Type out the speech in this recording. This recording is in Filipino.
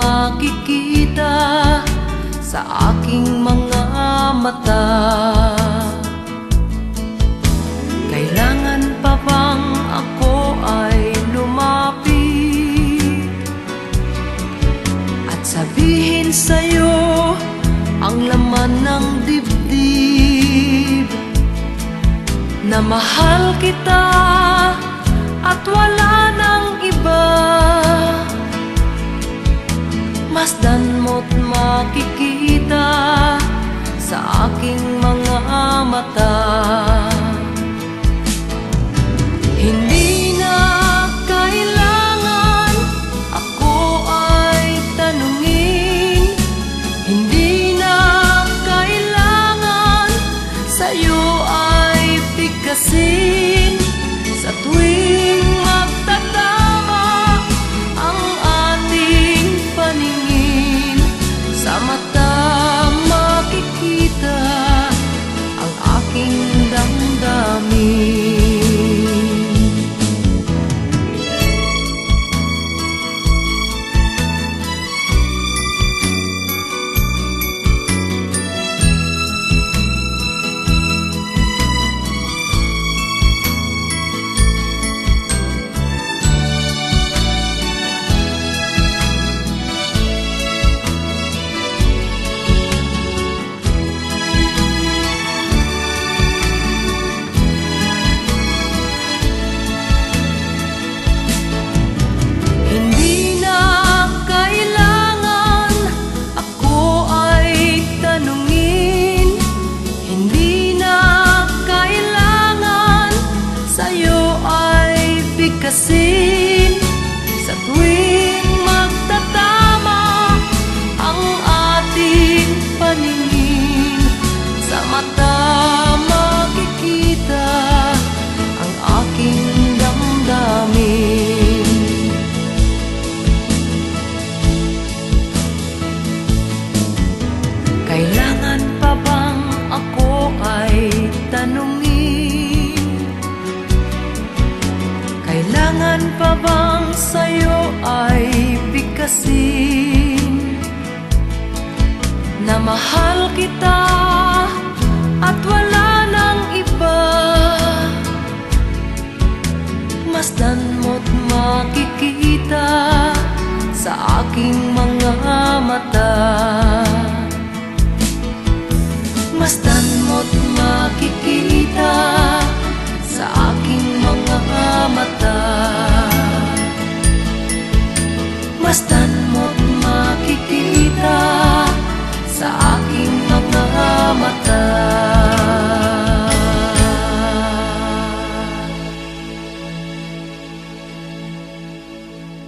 makikita sa aking mga mata. Kailangan pa bang ako ay lumapit at sabihin sa'yo ang laman ng dibdib, na mahal kita at wala nang iba? Masdan mo't makikita sa aking mga mata. Hindi na kailangan ako ay tanungin, hindi na kailangan sa'yo ay bigkasin. Sa tuwing magtatama ang ating paningin, sa mata makikita ang aking damdamin. Bigkasin sa tuwing magtatama ang ating paningin, sa mata makikita ang aking damdamin. Kailangan pa bang ako ay tanungin? Kailangan pa bang sa'yo ay bigkasin, na mahal kita at wala nang iba? Masdan mo't makikita sa aking mga mata. Masdan mo't makikita sa aking mga mata. Masdan mo't makikita sa aking mga mata.